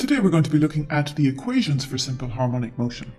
Today we're going to be looking at the equations for simple harmonic motion.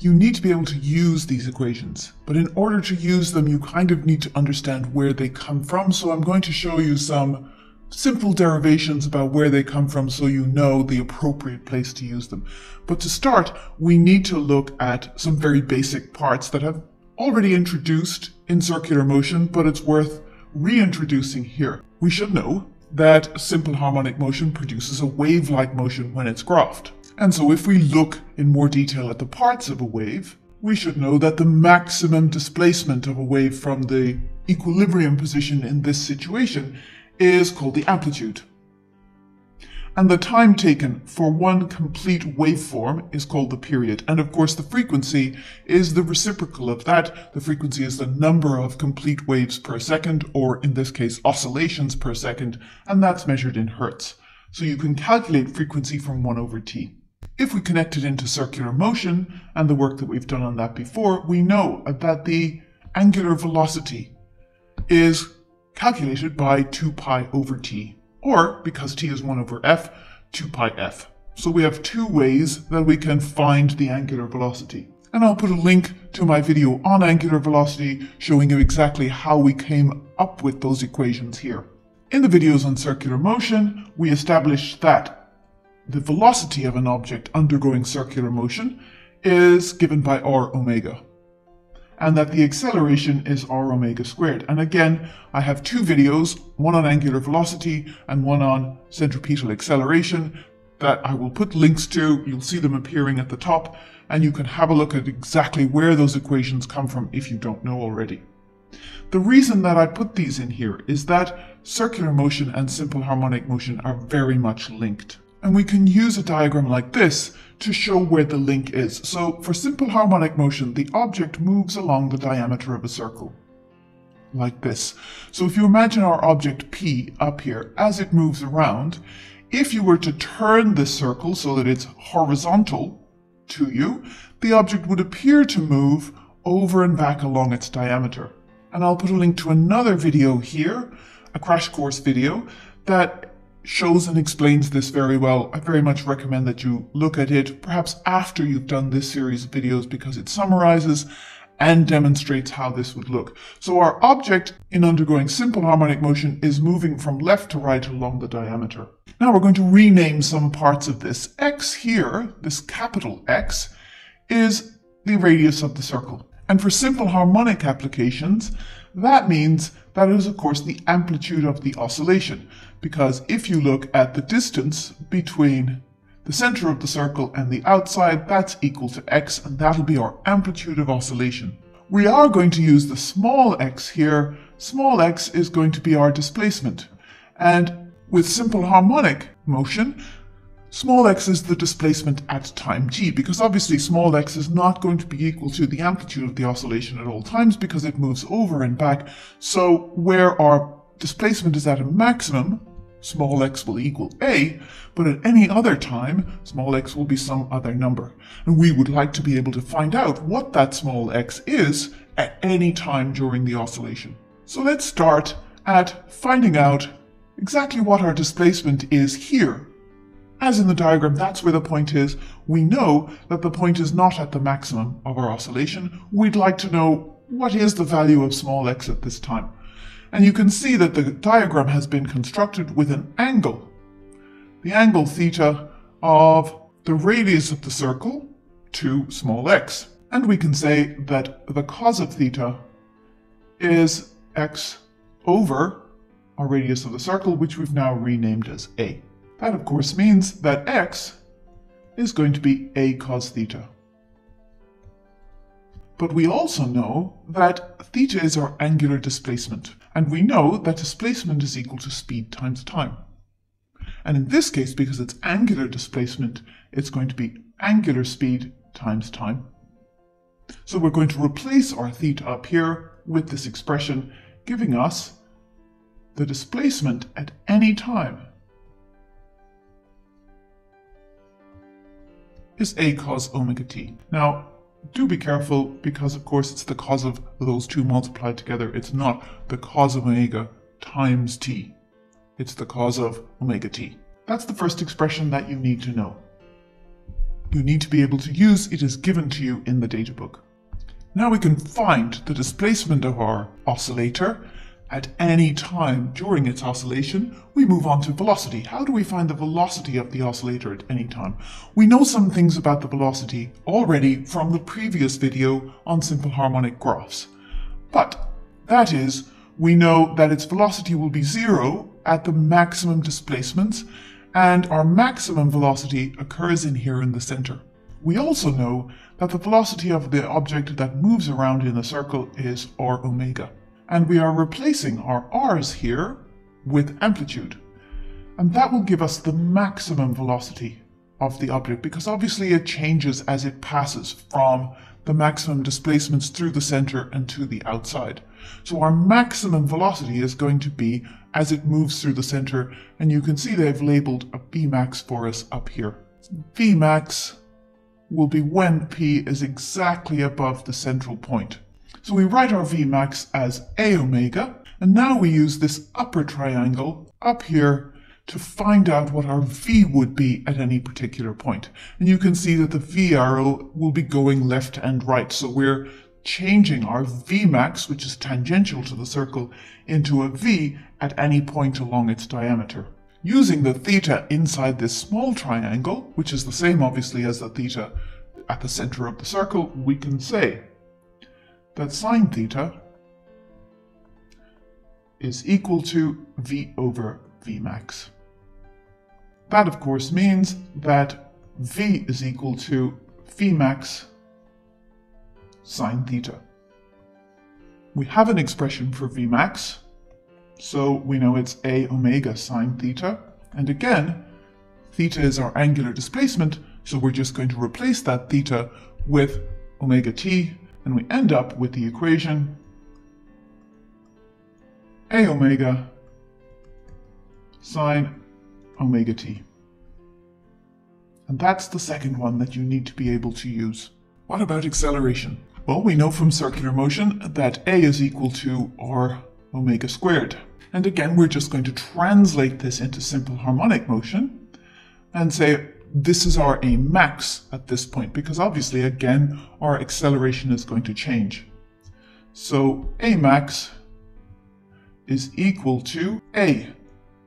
You need to be able to use these equations, but in order to use them you kind of need to understand where they come from, so I'm going to show you some simple derivations about where they come from so you know the appropriate place to use them. But to start, we need to look at some very basic parts that I've already introduced in circular motion, but it's worth reintroducing here. We should know that simple harmonic motion produces a wave-like motion when it's graphed. And so if we look in more detail at the parts of a wave, we should know that the maximum displacement of a wave from the equilibrium position in this situation is called the amplitude. And the time taken for one complete waveform is called the period. And of course the frequency is the reciprocal of that. The frequency is the number of complete waves per second, or in this case oscillations per second, and that's measured in hertz. So you can calculate frequency from 1 over t. If we connect it into circular motion, and the work that we've done on that before, we know that the angular velocity is calculated by 2 pi over t. Or, because t is 1 over f, 2 pi f. So we have two ways that we can find the angular velocity. And I'll put a link to my video on angular velocity showing you exactly how we came up with those equations here. In the videos on circular motion, we established that the velocity of an object undergoing circular motion is given by r omega, and that the acceleration is r omega squared. And again, I have two videos, one on angular velocity and one on centripetal acceleration, that I will put links to. You'll see them appearing at the top, and you can have a look at exactly where those equations come from if you don't know already. The reason that I put these in here is that circular motion and simple harmonic motion are very much linked. And we can use a diagram like this to show where the link is. So for simple harmonic motion, the object moves along the diameter of a circle, like this. So if you imagine our object P up here, as it moves around, if you were to turn this circle so that it's horizontal to you, the object would appear to move over and back along its diameter. And I'll put a link to another video here, a crash course video, that shows and explains this very well. I very much recommend that you look at it, perhaps after you've done this series of videos, because it summarizes and demonstrates how this would look. So our object in undergoing simple harmonic motion is moving from left to right along the diameter. Now we're going to rename some parts of this. X here, this capital X, is the radius of the circle. And for simple harmonic applications, that means that is of course the amplitude of the oscillation, because if you look at the distance between the center of the circle and the outside, that's equal to x, and that'll be our amplitude of oscillation. We are going to use the small x here. Small x is going to be our displacement. And with simple harmonic motion, small x is the displacement at time t, because obviously small x is not going to be equal to the amplitude of the oscillation at all times because it moves over and back. So where our displacement is at a maximum, small x will equal a, but at any other time, small x will be some other number. And we would like to be able to find out what that small x is at any time during the oscillation. So let's start at finding out exactly what our displacement is here. As in the diagram, that's where the point is. We know that the point is not at the maximum of our oscillation. We'd like to know what is the value of small x at this time. And you can see that the diagram has been constructed with an angle. The angle theta of the radius of the circle to small x. And we can say that the cos of theta is x over our radius of the circle, which we've now renamed as a. That of course means that x is going to be a cos theta. But we also know that theta is our angular displacement. And we know that displacement is equal to speed times time. And in this case, because it's angular displacement, it's going to be angular speed times time. So we're going to replace our theta up here with this expression, giving us the displacement at any time is a cos omega t. Now, do be careful, because of course it's the cos of those two multiplied together. It's not the cos of omega times t. It's the cos of omega t. That's the first expression that you need to know. You need to be able to use it as given to you in the databook. Now we can find the displacement of our oscillator at any time during its oscillation. We move on to velocity. How do we find the velocity of the oscillator at any time? We know some things about the velocity already from the previous video on simple harmonic graphs. But that is, we know that its velocity will be 0 at the maximum displacements, and our maximum velocity occurs in here in the center. We also know that the velocity of the object that moves around in the circle is r omega. And we are replacing our r's here with amplitude. And that will give us the maximum velocity of the object, because obviously it changes as it passes from the maximum displacements through the center and to the outside. So our maximum velocity is going to be as it moves through the center, and you can see they've labeled a Vmax for us up here. Vmax will be when P is exactly above the central point. So we write our Vmax as A omega, and now we use this upper triangle up here to find out what our V would be at any particular point. And you can see that the V arrow will be going left and right. So we're changing our Vmax, which is tangential to the circle, into a V at any point along its diameter. Using the theta inside this small triangle, which is the same obviously as the theta at the center of the circle, we can say that sine theta is equal to V over Vmax. That of course means that V is equal to Vmax sine theta. We have an expression for Vmax, so we know it's A omega sine theta, and again, theta is our angular displacement, so we're just going to replace that theta with omega t, and we end up with the equation A omega sine omega t. And that's the second one that you need to be able to use. What about acceleration? Well, we know from circular motion that A is equal to r omega squared. And again, we're just going to translate this into simple harmonic motion and say this is our A max at this point, because obviously, again, our acceleration is going to change. So A max is equal to A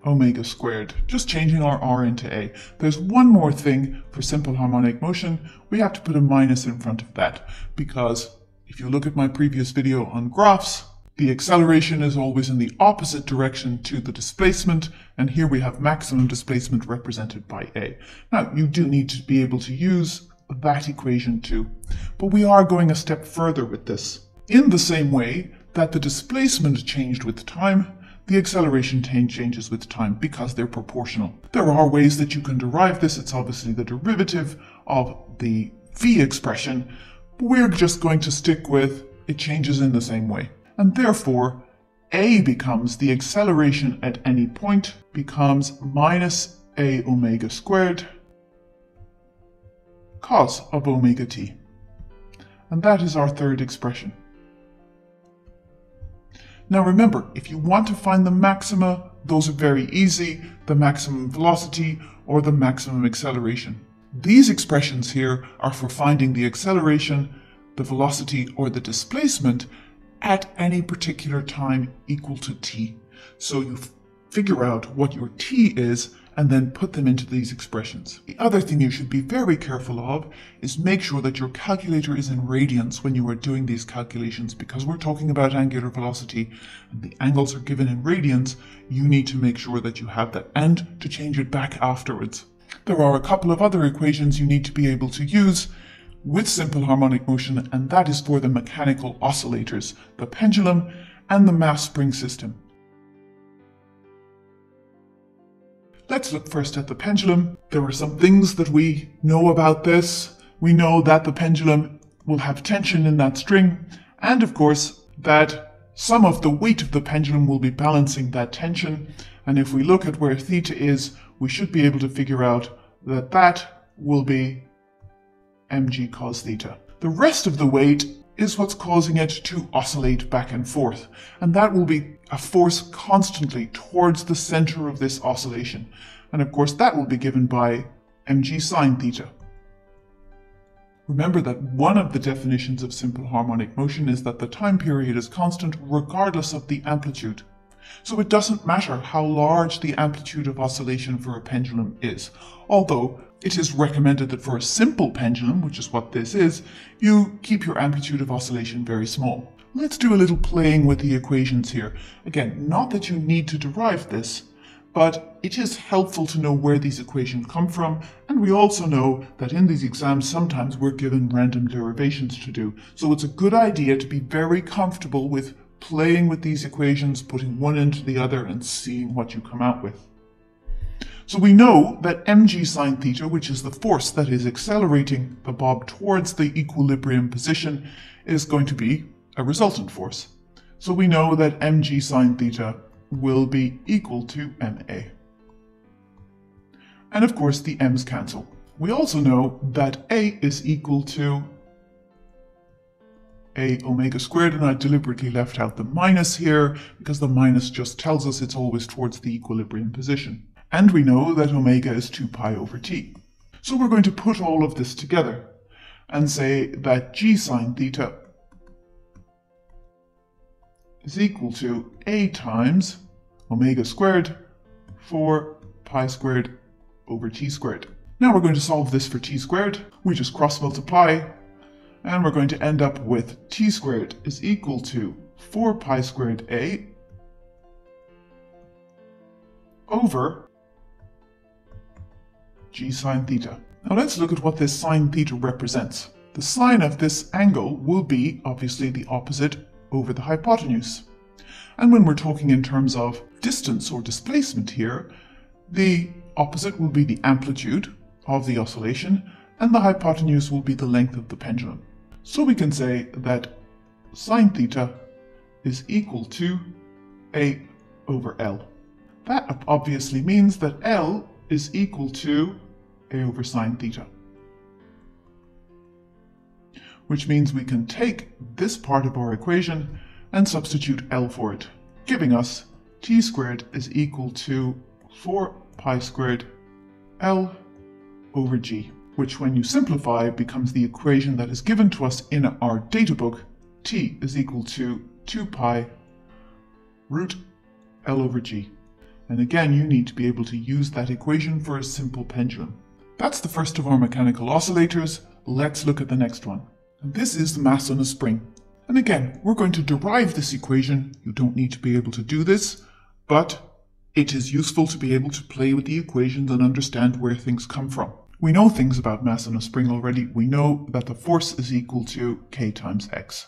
omega squared, just changing our r into a. There's one more thing for simple harmonic motion. We have to put a minus in front of that, because if you look at my previous video on graphs, the acceleration is always in the opposite direction to the displacement, and here we have maximum displacement represented by a. Now, you do need to be able to use that equation too, but we are going a step further with this. In the same way that the displacement changed with time, the acceleration changes with time because they're proportional. There are ways that you can derive this. It's obviously the derivative of the v expression, but we're just going to stick with it changes in the same way. And therefore, a becomes the acceleration at any point becomes minus a omega squared cos of omega t. And that is our third expression. Now remember, if you want to find the maxima, those are very easy, the maximum velocity or the maximum acceleration. These expressions here are for finding the acceleration, the velocity, or the displacement at any particular time equal to t. So you figure out what your t is and then put them into these expressions. The other thing you should be very careful of is make sure that your calculator is in radians when you are doing these calculations, because we're talking about angular velocity and the angles are given in radians. You need to make sure that you have that and to change it back afterwards. There are a couple of other equations you need to be able to use with simple harmonic motion, and that is for the mechanical oscillators, the pendulum and the mass spring system. Let's look first at the pendulum. There are some things that we know about this. We know that the pendulum will have tension in that string, and of course that some of the weight of the pendulum will be balancing that tension. And if we look at where theta is, we should be able to figure out that that will be mg cos theta. The rest of the weight is what's causing it to oscillate back and forth. And that will be a force constantly towards the center of this oscillation. And of course, that will be given by mg sine theta. Remember that one of the definitions of simple harmonic motion is that the time period is constant regardless of the amplitude. So it doesn't matter how large the amplitude of oscillation for a pendulum is, although it is recommended that for a simple pendulum, which is what this is, you keep your amplitude of oscillation very small. Let's do a little playing with the equations here. Again, not that you need to derive this, but it is helpful to know where these equations come from, and we also know that in these exams sometimes we're given random derivations to do, so it's a good idea to be very comfortable with playing with these equations, putting one into the other and seeing what you come out with. So we know that mg sine theta, which is the force that is accelerating the bob towards the equilibrium position, is going to be a resultant force. So we know that mg sine theta will be equal to ma. And of course the m's cancel. We also know that a is equal to a omega squared, and I deliberately left out the minus here because the minus just tells us it's always towards the equilibrium position. And we know that omega is 2 pi over t. So we're going to put all of this together and say that g sine theta is equal to a times omega squared 4 pi squared over t squared. Now we're going to solve this for t squared. We just cross multiply, and we're going to end up with t squared is equal to 4 pi squared a over g sine theta. Now let's look at what this sine theta represents. The sine of this angle will be obviously the opposite over the hypotenuse. And when we're talking in terms of distance or displacement here, the opposite will be the amplitude of the oscillation, and the hypotenuse will be the length of the pendulum. So we can say that sine theta is equal to a over L. That obviously means that L is equal to a over sine theta, which means we can take this part of our equation and substitute L for it, giving us t squared is equal to 4 pi squared L over g, which when you simplify becomes the equation that is given to us in our data book. T is equal to 2 pi root L over g. And again, you need to be able to use that equation for a simple pendulum. That's the first of our mechanical oscillators. Let's look at the next one. And this is the mass on a spring. And again, we're going to derive this equation. You don't need to be able to do this, but it is useful to be able to play with the equations and understand where things come from. We know things about mass on a spring already. We know that the force is equal to k times x.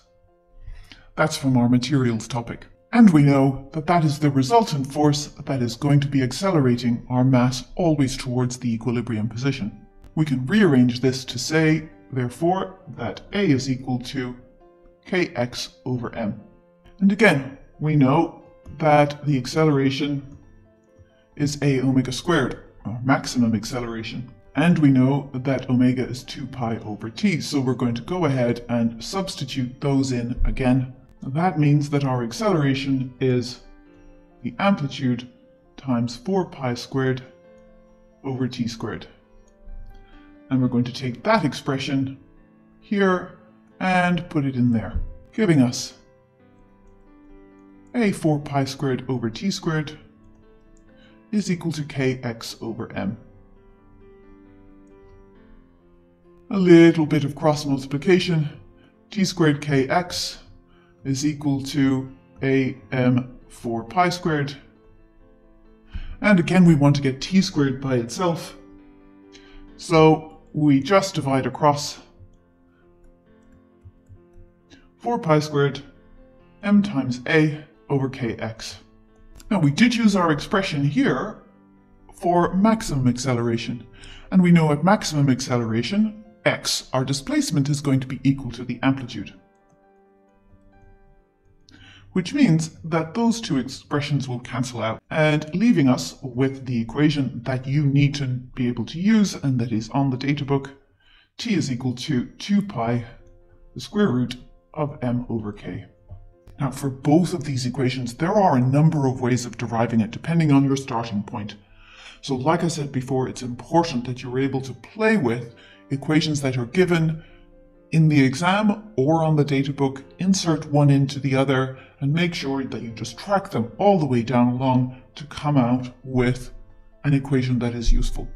That's from our materials topic. And we know that that is the resultant force that is going to be accelerating our mass always towards the equilibrium position. We can rearrange this to say, therefore, that A is equal to kx over m. And again, we know that the acceleration is a omega squared, or maximum acceleration. And we know that omega is 2 pi over t, so we're going to go ahead and substitute those in again. That means that our acceleration is the amplitude times 4 pi squared over t squared. And we're going to take that expression here and put it in there, giving us a 4 pi squared over t squared is equal to kx over m. A little bit of cross multiplication. T squared kx is equal to a m 4 pi squared. And again, we want to get t squared by itself. So we just divide across 4 pi squared m times a over kx. Now we did use our expression here for maximum acceleration. And we know at maximum acceleration, x, our displacement, is going to be equal to the amplitude. Which means that those two expressions will cancel out, and leaving us with the equation that you need to be able to use and that is on the data book. T is equal to 2 pi the square root of m over k. Now, for both of these equations, there are a number of ways of deriving it depending on your starting point. So like I said before, it's important that you're able to play with equations that are given in the exam or on the data book, insert one into the other, and make sure that you just track them all the way down along to come out with an equation that is useful.